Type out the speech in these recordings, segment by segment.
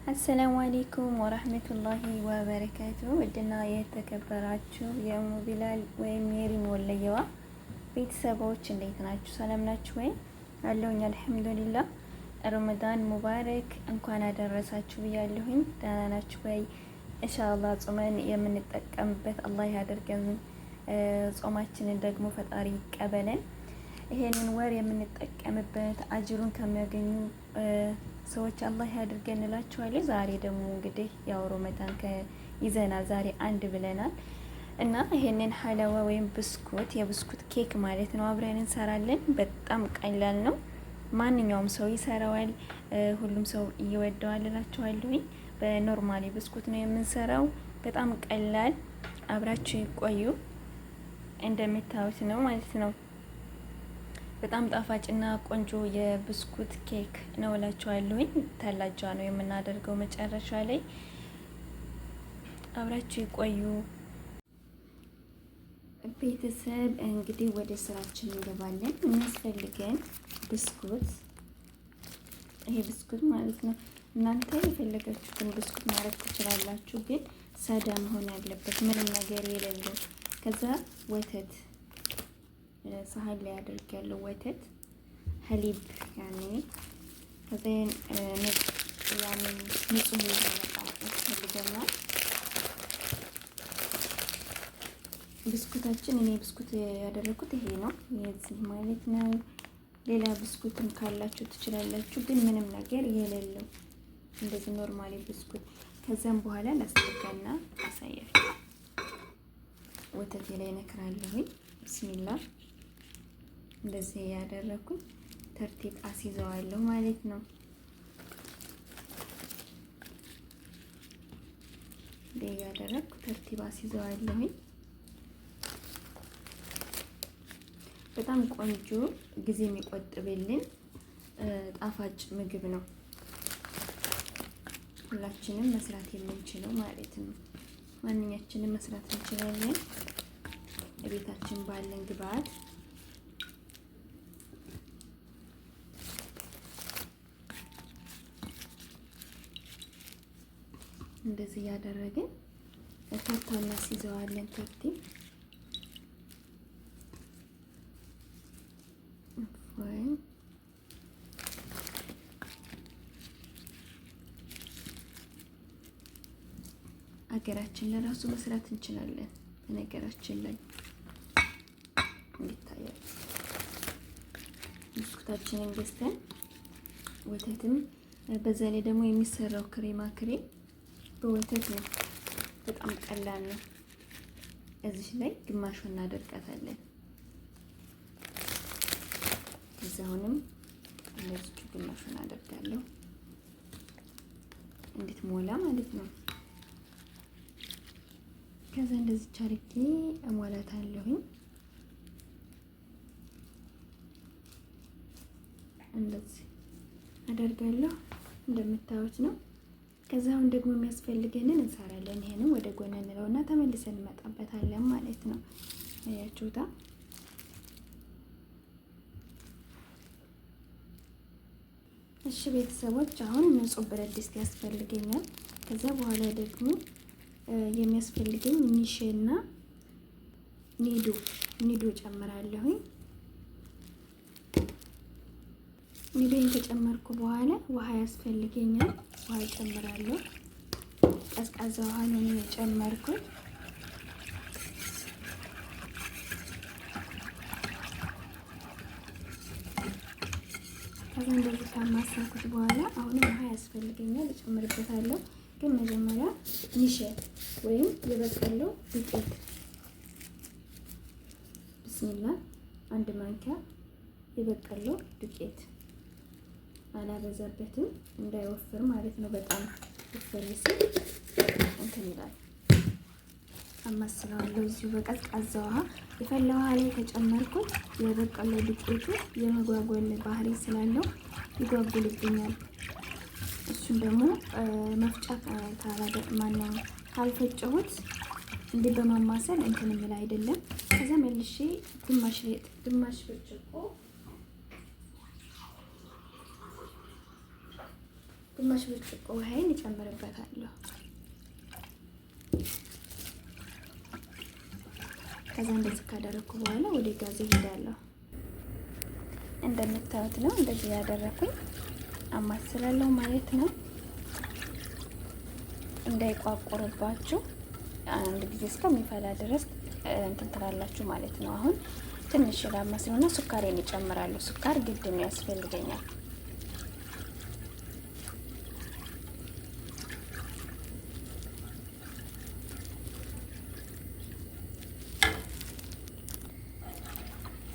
አሰላሙ አሌይኩም ወራህመቱላሂ ወበረካቱ። ውድና የተከበራችሁ የኡሙ ቢላል ወይም የሪም ወለየዋ ቤተሰቦች እንዴት ናችሁ? ሰላም ናችሁ ወይ? አለሁኝ አልሐምዱሊላህ። ረመዳን ሙባረክ እንኳን አደረሳችሁ ብያለሁኝ። ደህና ናችሁ ወይ? ኢንሻአላህ ጾመን የምንጠቀምበት አላህ ያደርገን። ጾማችንን ደግሞ ፈጣሪ ይቀበለን። ይሄንን ወር የምንጠቀምበት አጅሩን ከሚያገኙ ሰዎች አላህ ያድርገን እንላችኋለን። ዛሬ ደግሞ እንግዲህ ያው ረመዳን ይዘናል። ዛሬ አንድ ብለናል እና ይሄንን ሀላዋ ወይም ብስኩት የብስኩት ኬክ ማለት ነው አብረን እንሰራለን። በጣም ቀላል ነው። ማንኛውም ሰው ይሰራዋል። ሁሉም ሰው ይወደዋል እላችኋለሁ። በኖርማሊ ብስኩት ነው የምንሰራው። በጣም ቀላል፣ አብራችሁ ይቆዩ። እንደምታዩት ነው ማለት ነው። በጣም ጣፋጭና ቆንጆ የብስኩት ኬክ ነው እላችኋለሁኝ። ተላጃ ነው የምናደርገው መጨረሻ ላይ። አብራችሁ ይቆዩ ቤተሰብ። እንግዲህ ወደ ስራችን እንገባለን። የሚያስፈልገን ብስኩት፣ ይሄ ብስኩት ማለት ነው። እናንተ የፈለጋችሁትን ብስኩት ማድረግ ትችላላችሁ፣ ግን ሳዳ መሆን ያለበት ምንም ነገር የሌለው። ከዛ ወተት ሳህን ላይ አድርጌያለሁ። ወተት ሀሊብ ያኔ ከዛ ንጹህ ያስፈልገናል። ብስኩታችን እኔ ብስኩት ያደረኩት ይሄ ነው፣ የዚህ ማለት ነው። ሌላ ብስኩትም ካላችሁ ትችላላችሁ፣ ግን ምንም ነገር የሌለው እንደዚህ ኖርማሊ ብስኩት። ከዛም በኋላ ላስጠጋና አሳያችሁ። ወተት ላይ ነክራለሁኝ። ቢስሚላህ እንደዚህ ያደረኩኝ ተርቲብ አስይዘዋለሁ ማለት ነው። እንዴ ያደረኩ ተርቲብ አስይዘዋለሁ። በጣም ቆንጆ ጊዜ የሚቆጥብልን ጣፋጭ ምግብ ነው። ሁላችንም መስራት የምንችለው ማለት ነው። ማንኛችንም መስራት እንችላለን ቤታችን ባለን ግብአት። እንደዚህ ያደረግን ተርታና ሲዘዋለን ተርቲብ አገራችን ለራሱ መስራት እንችላለን። በነገራችን ላይ እንዲታያል ብስኩታችንን ገዝተን ወተትም በዛ ላይ ደግሞ የሚሰራው ክሬማ ክሬም በወተት ነው። በጣም ቀላል ነው። እዚህ ላይ ግማሹን እናደርጋታለን። እዛውንም እንደዚህ ግማሹን አደርጋለሁ እንድትሞላ ማለት ነው። ከዛ እንደዚህ ቻርቄ እሞላታለሁኝ። እንደዚህ አደርጋለሁ እንደምታዩት ነው። ከዛ አሁን ደግሞ የሚያስፈልገንን እንሰራለን። ይሄንን ወደ ጎን እንለውና ተመልሰን እንመጣበታለን ማለት ነው። አያችሁታ? እሺ ቤተሰቦች፣ አሁን ንጹህ ብረት ድስት ያስፈልገኛል። ከዛ በኋላ ደግሞ የሚያስፈልገኝ ኒሼና ኒዶ ጨምራለሁኝ። ኒዶን ከጨመርኩ በኋላ ውሃ ያስፈልገኛል። ውሃ ጨምራለሁ። ቀዝቃዛ ውሃ ነው የጨመርኩት። ከዛ እንደዚህ ካማሰልኩት በኋላ አሁንም ውሃ ያስፈልገኛል፣ እጨምርበታለሁ። ግን መጀመሪያ ኒሼ ወይም የበቀለው ዱቄት ቢስሚላ፣ 1 ማንኪያ የበቀለው ዱቄት አላበዛበትም፣ እንዳይወፍር ማለት ነው። በጣም ወፍር ሲል እንትን ይላል። አማስለዋለሁ እዚሁ በቀዝቃዛ ውሃ። የፈላ ውሃ ላይ ከጨመርኩት የበቀለው ዱቄቱ የመጓጎል ባህሪ ስላለው ይጓጉልብኛል። እሱን ደግሞ መፍጫ ካልፈጨሁት እንዲህ በማማሰል እንትን የሚል አይደለም። ከዛ መልሼ ግማሽ ብርጭቆ ግማሽ ብርጭቆ ውሃዬን እጨምርበታለሁ። ከዛ እንደዚህ ካደረኩ በኋላ ወደ ጋዝ እሄዳለሁ። እንደምታዩት ነው እንደዚህ ያደረኩኝ አማስላለሁ ማለት ነው። እንዳይቋቁርባችሁ አንድ ጊዜ እስከሚፈላ ድረስ እንትን ትላላችሁ ማለት ነው። አሁን ትንሽ ላማስለውና ሱካሬን እጨምራለሁ። ሱካር ግድ ነው ያስፈልገኛል።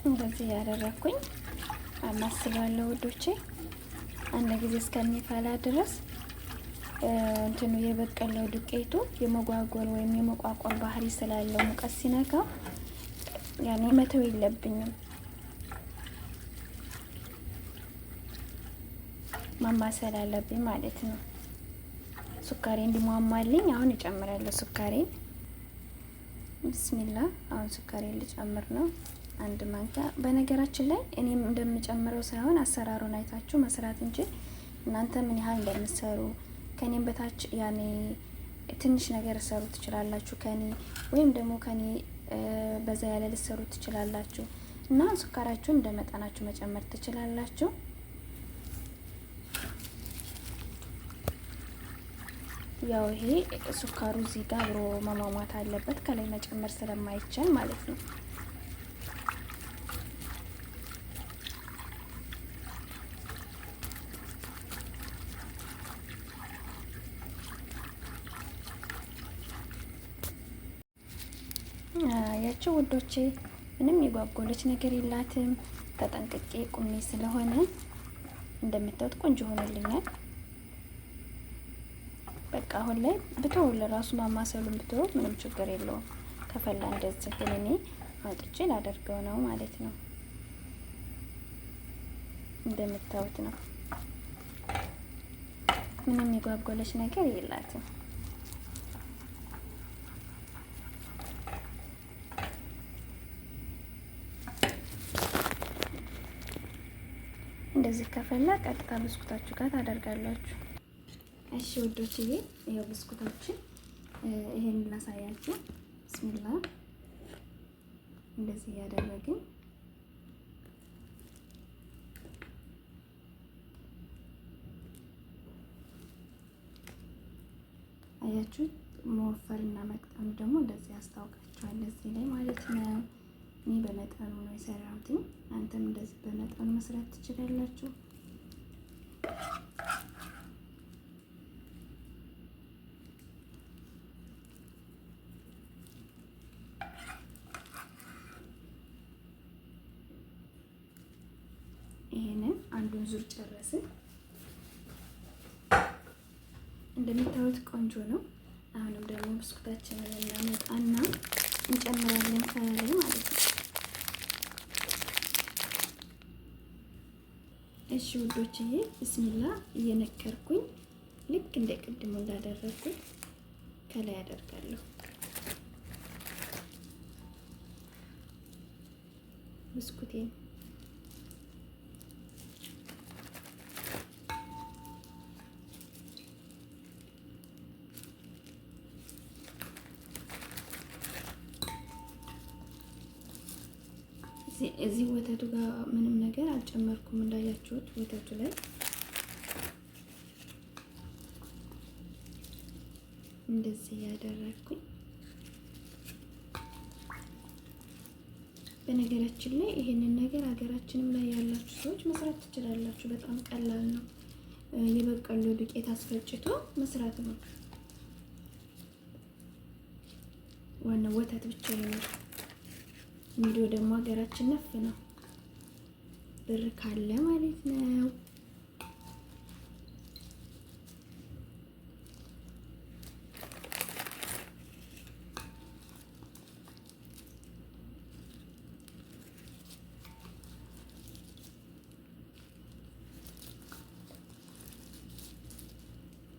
እንደዚህ ያደረኩኝ አማስላለሁ ውዶቼ አንድ ጊዜ እስከሚፈላ ድረስ። እንትኑ የበቀለው ዱቄቱ የመጓጎል ወይም የመቋቋር ባህሪ ስላለው ሙቀት ሲነካው ያኔ መተው የለብኝም፣ ማማሰል አለብኝ ማለት ነው። ሱካሬ እንዲሟሟልኝ አሁን እጨምራለሁ ሱካሬን። ቢስሚላ አሁን ሱካሬን ልጨምር ነው። አንድ ማንኪያ። በነገራችን ላይ እኔም እንደምጨምረው ሳይሆን አሰራሩን አይታችሁ መስራት እንጂ እናንተ ምን ያህል እንደምትሰሩ ከኔም በታች ያኔ ትንሽ ነገር ሰሩ ትችላላችሁ ከኔ ወይም ደግሞ ከኔ በዛ ያለ ልሰሩ ትችላላችሁ። እና ሱካራችሁን እንደመጠናችሁ መጨመር ትችላላችሁ። ያው ይሄ ሱካሩ እዚህ ጋር አብሮ መሟሟት አለበት ከላይ መጨመር ስለማይቻል ማለት ነው። ያቸው ውዶቼ ምንም የጓጎለች ነገር የላትም። ተጠንቅቄ ቁሜ ስለሆነ እንደምታዩት ቆንጆ ሆኖልኛል። በቃ አሁን ላይ ብተው ለራሱ ማማሰሉን ብተው ምንም ችግር የለውም። ከፈላ እንደዚህ ግን እኔ አውጥቼ ላደርገው ነው ማለት ነው። እንደምታዩት ነው። ምንም የጓጎለች ነገር የላትም። እንደዚህ ከፈላ ቀጥታ ብስኩታችሁ ጋር ታደርጋላችሁ። እሺ ውዶችዬ ይሄው ብስኩታችን ይሄን ላሳያችሁ። ቢስሚላ እንደዚህ ያደረግን አያችሁ። መወፈርና መቅጠኑ ደግሞ እንደዚህ ያስታውቃችኋል እዚህ ላይ ማለት ነው። እኔ በመጠኑ ነው የሰራሁት። አንተም እንደዚህ በመጠኑ መስራት ትችላላችሁ። ይሄንን አንዱን ዙር ጨረስን። እንደምታዩት ቆንጆ ነው። አሁንም ደግሞ ብስኩታችንን እናመጣና እንጨምራለን ከላይ ማለት ነው። እሺ ውዶችዬ ቢስሚላ እየነከርኩኝ ልክ እንደ ቅድሙ እንዳደረኩኝ ከላይ አደርጋለሁ። ብስኩቴን እዚህ ወተቱ ጋር ምንም ነገር አልጨመርኩም። እንዳያችሁት ወተቱ ላይ እንደዚህ ያደረኩኝ። በነገራችን ላይ ይሄንን ነገር ሀገራችንም ላይ ያላችሁ ሰዎች መስራት ትችላላችሁ። በጣም ቀላል ነው። የበቀሎ ዱቄት አስፈጭቶ መስራት ነው። ዋናው ወተት ብቻ ነው። ሚዶ ደግሞ ሀገራችን ነፍ ነው፣ ብር ካለ ማለት ነው።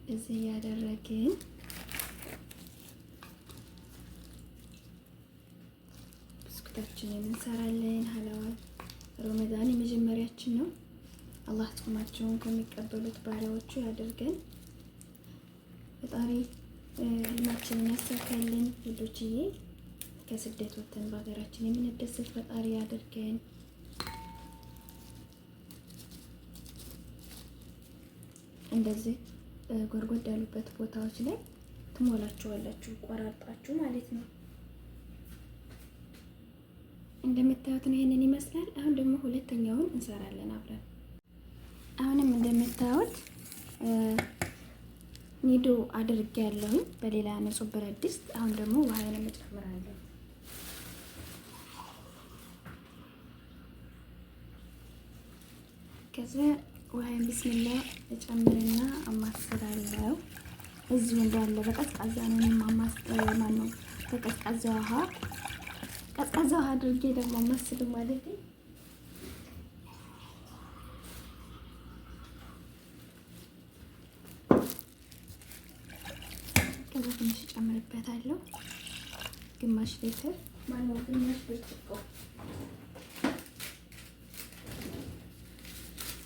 እዚህ ያደረግን ብስኩታችንን እንሰራለን። ሀላዋ ረመዳን የመጀመሪያችን ነው። አላህ ጾማቸውን ከሚቀበሉት ባሪያዎቹ ያደርገን። ፈጣሪ ህልማችንን ያሳካልን ልጆችዬ። ከስደት ወጥተን በሀገራችን የምንደሰት ፈጣሪ ያደርገን። እንደዚህ ጎድጎድ ያሉበት ቦታዎች ላይ ትሞላችኋላችሁ ቆራርጣችሁ ማለት ነው። እንደምታዩት ነው፣ ይሄንን ይመስላል። አሁን ደግሞ ሁለተኛውን እንሰራለን አብረን። አሁንም እንደምታዩት ኒዶ አድርጌያለሁ በሌላ ንጹህ ብረት ድስት። አሁን ደግሞ ውሃውን እንጨምራለሁ። ከዛ ውሃን ቢስሚላ እጨምርና አማስላለሁ። እዚሁ እንዳለ በቀዝቃዛ ነው ማነው በቀዝቃዛ ውሃ አድርጌ ደግሞ መስል ማለት ነው። ከዛ ትንሽ እጨምርበታለሁ፣ ግማሽ ሊትር ማነው ግማሽ ብርጭቆ።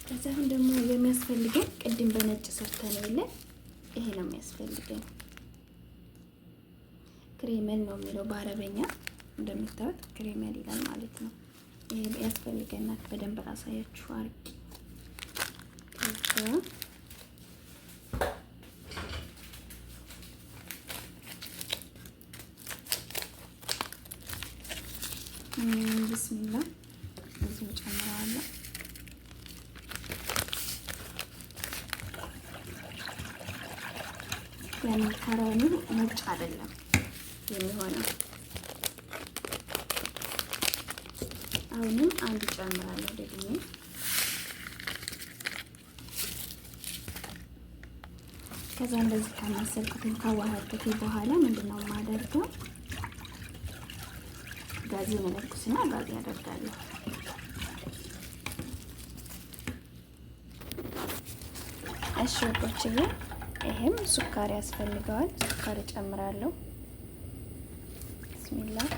ከዛ አሁን ደግሞ የሚያስፈልገን ቅድም በነጭ ሰርተን የለ ይሄ ነው የሚያስፈልገን። ክሬመን ነው የሚለው በአረበኛ እንደምታዩት ክሬመን ይላል ማለት ነው። ይሄ ያስፈልገናል። በደንብ ራሳያችሁ አርቂ። ከዛ ቢስሚላ እዚህ ጨምረዋለሁ። ያኔ ከረኑ ነጭ አይደለም የሚሆነው። አሁንም አንድ ጨምራለሁ ደግሞ። ከዛ እንደዚህ ካማሰልኩት ካዋሃድኩት በኋላ ምንድነው የማደርገው? ጋዝ መለኩስና ጋዝ ያደርጋለሁ። እሺ ወዶችዬ፣ ይሄም ሱካር ያስፈልገዋል። ሱካር እጨምራለሁ። ቢስሚላህ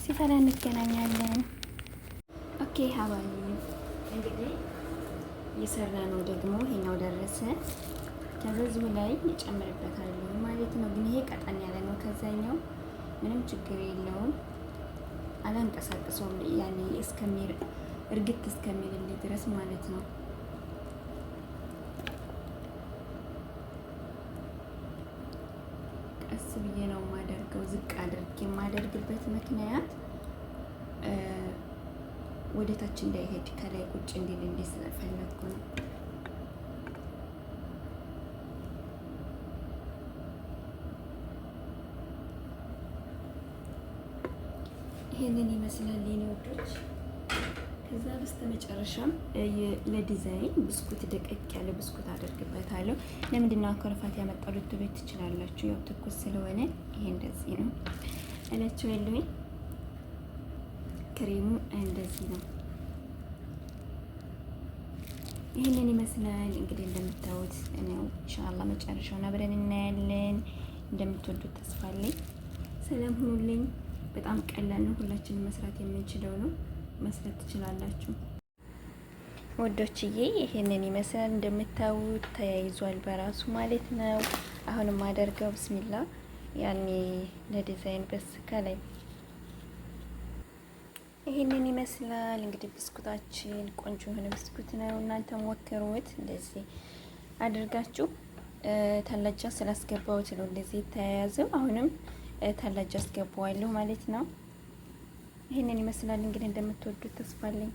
ሲፈላ እንገናኛለን። ኦኬ ሀባይ እንግዲህ እየሰራ ነው ደግሞ ይሄኛው ደረሰ። ከበዚሁ ላይ እጨምርበታለሁ ማለት ነው። ግን ይሄ ቀጠን ያለ ነው ከዛኛው፣ ምንም ችግር የለውም። አላንቀሳቅሰውም ያኔ እርግጥ እስከሚልልኝ ድረስ ማለት ነው። ቀስ ብዬ ነው የማደርገው። ዝቅ አድርጌ የማደርግበት ምክንያት ወደ ታች እንዳይሄድ ከላይ ቁጭ እንዲል ስለፈለኩ ነው። ይሄንን ይመስላል የኔ ወዶች። ከዛ በስተመጨረሻም ለዲዛይን ብስኩት ደቀቅ ያለ ብስኩት አደርግበታለሁ። ለምንድነው አኮርፋት ያመጣሉት ቤት ትችላላችሁ። ያው ትኩስ ስለሆነ ይሄ እንደዚህ ነው እላችሁ ያለኝ። ክሬሙ እንደዚህ ነው። ይሄንን ይመስላል እንግዲህ እንደምታዩት ነው። ኢንሻአላህ መጨረሻውን አብረን እናያለን። እንደምትወዱት ተስፋ አለኝ። ሰላም ሁኑልኝ። በጣም ቀላል ነው። ሁላችንም መስራት የምንችለው ነው። መስራት ትችላላችሁ ወዶችዬ። ይሄንን ይመስላል እንደምታዩት ተያይዟል በራሱ ማለት ነው። አሁንም አደርገው ብስሚላ ያኔ ለዲዛይን በስ ከላይ ይሄንን ይመስላል እንግዲህ ብስኩታችን። ቆንጆ የሆነ ብስኩት ነው። እናንተ ሞክሩት እንደዚህ አድርጋችሁ። ታላጃ ስላስገባሁት ነው እንደዚህ የተያያዘው። አሁንም ታላጃ አስገባዋለሁ ማለት ነው። ይሄንን ይመስላል እንግዲህ እንደምትወዱት ተስፋ አለኝ።